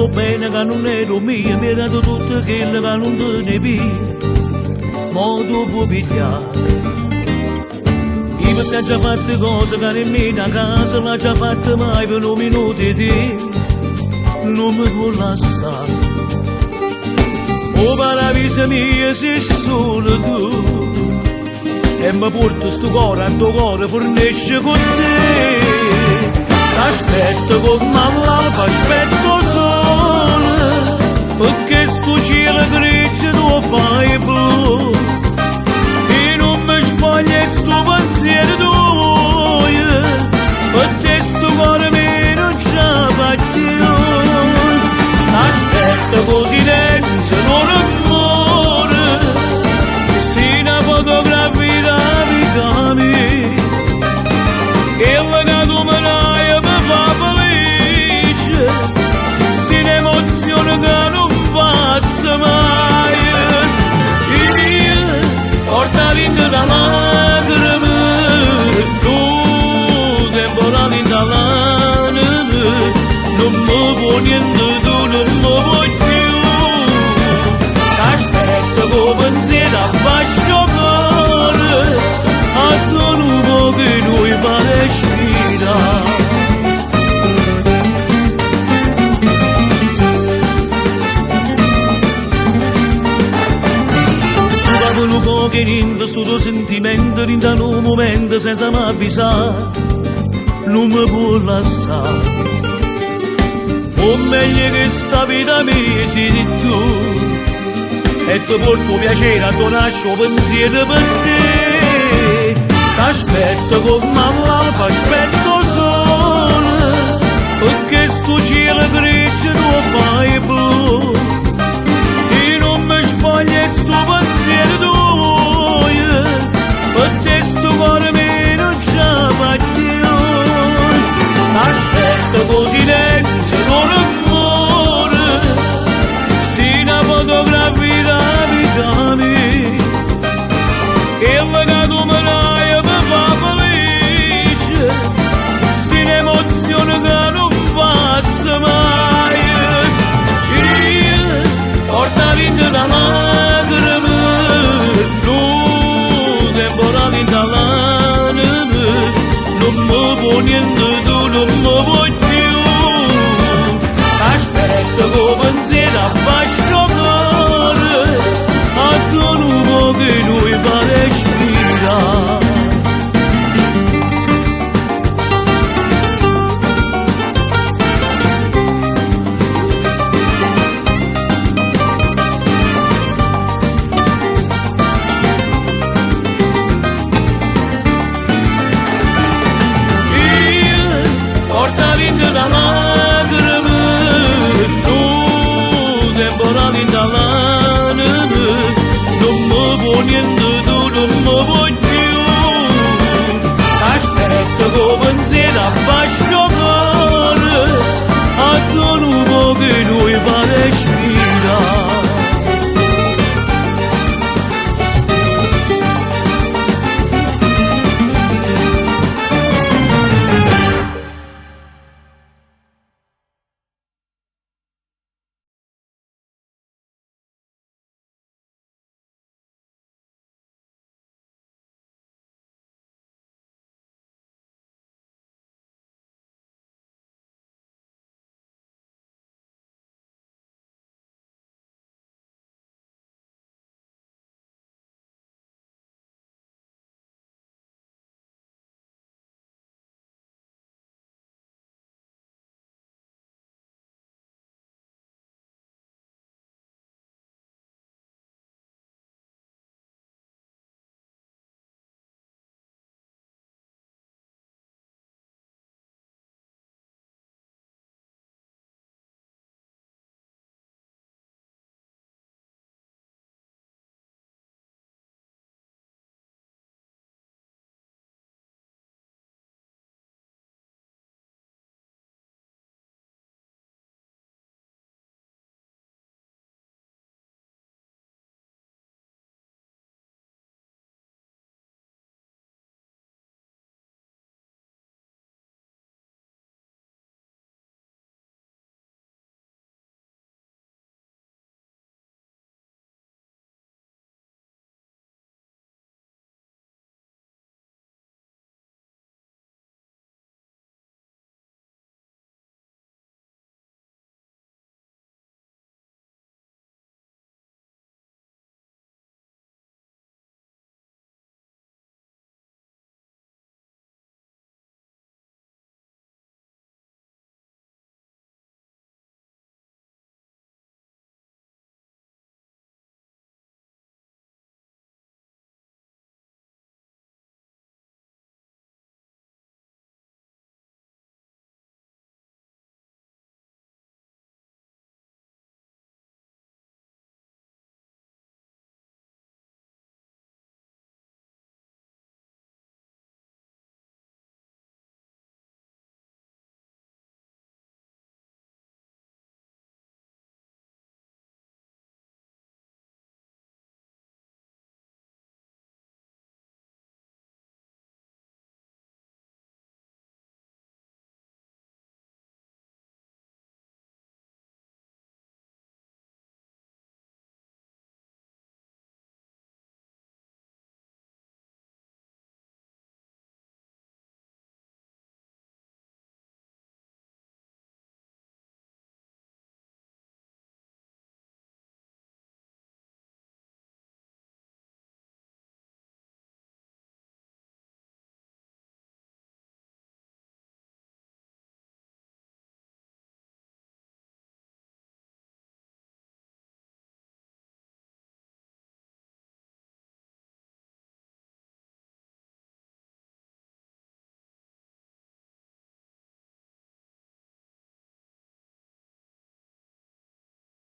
sapevo bene che non ero mia, mi era tutto quello che non te ne via. Ma tu puoi pigliare. Io ti ho già fatto cose che nemmeno a casa l'ho già fatta mai per un minuto di te. Non mi può lasciare. Oh, paradiso mio, sei solo tu. E mi porto sto cuore a tuo cuore, fornisce con te. T'aspetto con l'alba, aspetto solo, perché sto cielo grigio tu fai blu. E non mi spoglia sto pensiero tuo, per te sto cuore mio non ce fa più. T'aspetto con silenzio, non amore, se una fotografia la vita mia, e la catumanaia mi fa felice, se l'emozione che non passa mai. Io porta vinta da lacrime, tu temporale dall'anima, non mi può niente, tu non mi vuoi più. T'aspetto con pensiero a fascio cuore, a tuo nuovo che noi fa respirare. Un po' che rinda sto tuo sentimento, rinda in un momento senza mi avvisare, non mi può lasciare. O meglio che sta vita mia sei tu, e ti porto piacere a tuo nascio pensiero per te. T'aspetto con l'alba, aspetto solo, perché sto cielo grigio tu fai blu. E non mi spoglia sto pensiero tuo, per te sto cuore mio non ce fa più. T'aspetto con silenzio, non amore, se una fotografia la vita mia, e la catumanaia mi fa felice, se l'emozione che non passa mai. Io porta vinta da lacrime, tu temporale dall'anima, non mi può niente, tu non mi vuoi più. T'aspetto con pensiero a fascio